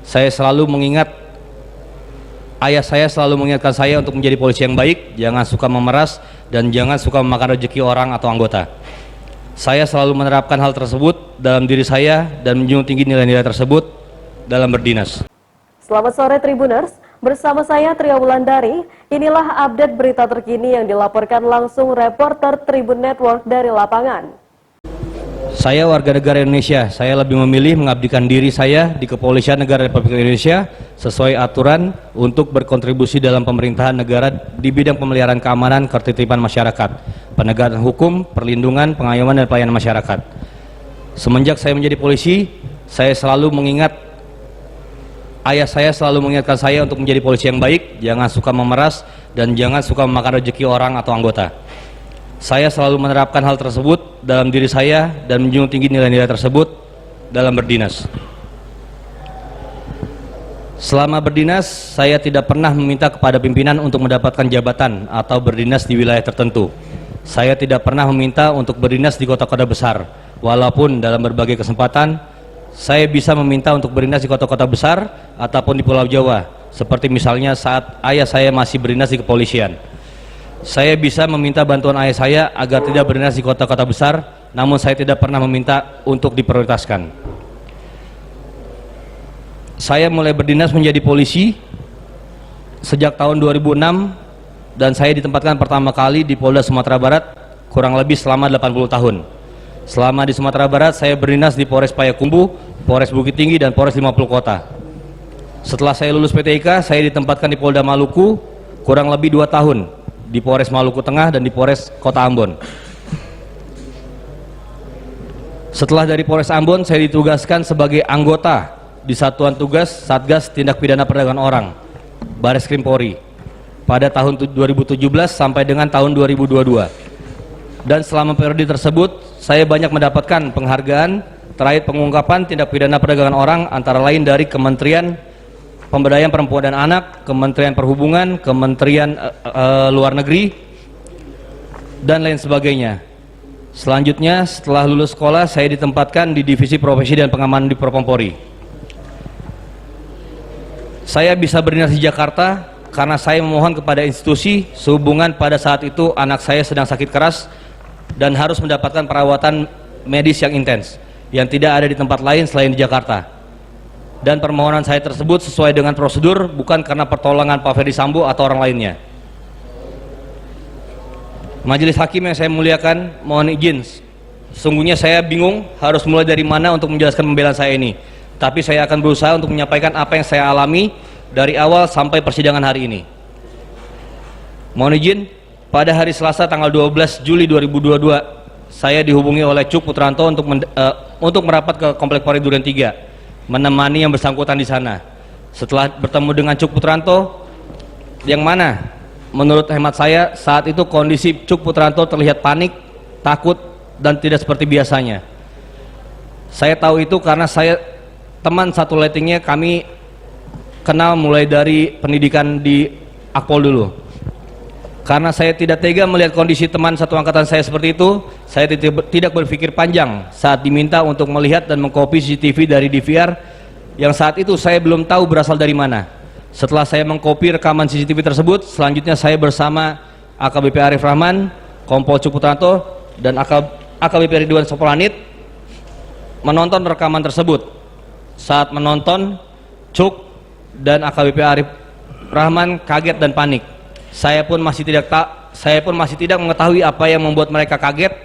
Saya selalu mengingat, ayah saya selalu mengingatkan saya untuk menjadi polisi yang baik, jangan suka memeras, dan jangan suka memakan rezeki orang atau anggota. Saya selalu menerapkan hal tersebut dalam diri saya dan menjunjung tinggi nilai-nilai tersebut dalam berdinas. Selamat sore Tribuners, bersama saya Tria Wulandari. Inilah update berita terkini yang dilaporkan langsung reporter Tribun Network dari lapangan. Saya warga negara Indonesia, saya lebih memilih mengabdikan diri saya di Kepolisian Negara Republik Indonesia sesuai aturan untuk berkontribusi dalam pemerintahan negara di bidang pemeliharaan keamanan, ketertiban masyarakat, penegakan hukum, perlindungan, pengayoman, dan pelayanan masyarakat. Semenjak saya menjadi polisi, saya selalu mengingat, ayah saya selalu mengingatkan saya untuk menjadi polisi yang baik, jangan suka memeras, dan jangan suka memakan rezeki orang atau anggota. Saya selalu menerapkan hal tersebut dalam diri saya dan menjunjung tinggi nilai-nilai tersebut dalam berdinas. Selama berdinas, saya tidak pernah meminta kepada pimpinan untuk mendapatkan jabatan atau berdinas di wilayah tertentu. Saya tidak pernah meminta untuk berdinas di kota-kota besar, walaupun dalam berbagai kesempatan saya bisa meminta untuk berdinas di kota-kota besar ataupun di Pulau Jawa, seperti misalnya saat ayah saya masih berdinas di kepolisian. Saya bisa meminta bantuan ayah saya agar tidak berdinas di kota-kota besar, namun saya tidak pernah meminta untuk diprioritaskan. Saya mulai berdinas menjadi polisi sejak tahun 2006 dan saya ditempatkan pertama kali di Polda Sumatera Barat kurang lebih selama 80 tahun. Selama di Sumatera Barat saya berdinas di Polres Payakumbuh, Polres Bukit Tinggi, dan Polres 50 Kota. Setelah saya lulus PTIK, saya ditempatkan di Polda Maluku kurang lebih 2 tahun, di Polres Maluku Tengah dan di Polres Kota Ambon. Setelah dari Polres Ambon, saya ditugaskan sebagai anggota di Satuan Tugas Satgas Tindak Pidana Perdagangan Orang, Bareskrim Polri, pada tahun 2017 sampai dengan tahun 2022. Dan selama periode tersebut, saya banyak mendapatkan penghargaan terkait pengungkapan tindak pidana perdagangan orang, antara lain dari Kementerian Pemberdayaan Perempuan dan Anak, Kementerian Perhubungan, Kementerian Luar Negeri, dan lain sebagainya. Selanjutnya, setelah lulus sekolah, saya ditempatkan di Divisi Profesi dan Pengamanan di Propam-Polri. Saya bisa berdinas di Jakarta karena saya memohon kepada institusi sehubungan pada saat itu anak saya sedang sakit keras dan harus mendapatkan perawatan medis yang intens, yang tidak ada di tempat lain selain di Jakarta. Dan permohonan saya tersebut sesuai dengan prosedur, bukan karena pertolongan Pak Ferdi Sambo atau orang lainnya. Majelis Hakim yang saya muliakan, mohon izin, sesungguhnya saya bingung harus mulai dari mana untuk menjelaskan pembelaan saya ini. Tapi saya akan berusaha untuk menyampaikan apa yang saya alami dari awal sampai persidangan hari ini. Mohon izin, pada hari Selasa tanggal 12 Juli 2022, saya dihubungi oleh Cuk Putranto untuk merapat ke Komplek Polri Duren 3, menemani yang bersangkutan di sana. Setelah bertemu dengan Cuk Putranto, yang mana menurut hemat saya saat itu kondisi Cuk Putranto terlihat panik, takut, dan tidak seperti biasanya. Saya tahu itu karena saya teman satu lettingnya, kami kenal mulai dari pendidikan di Akpol dulu. Karena saya tidak tega melihat kondisi teman satu angkatan saya seperti itu, saya tidak berpikir panjang saat diminta untuk melihat dan mengcopy CCTV dari DVR yang saat itu saya belum tahu berasal dari mana. Setelah saya mengcopy rekaman CCTV tersebut, selanjutnya saya bersama AKBP Arif Rahman, Kompol Cuk Putranto, dan AKBP Ridwan Sopolanit menonton rekaman tersebut. Saat menonton, Cuk dan AKBP Arif Rahman kaget dan panik. Saya pun masih tidak mengetahui apa yang membuat mereka kaget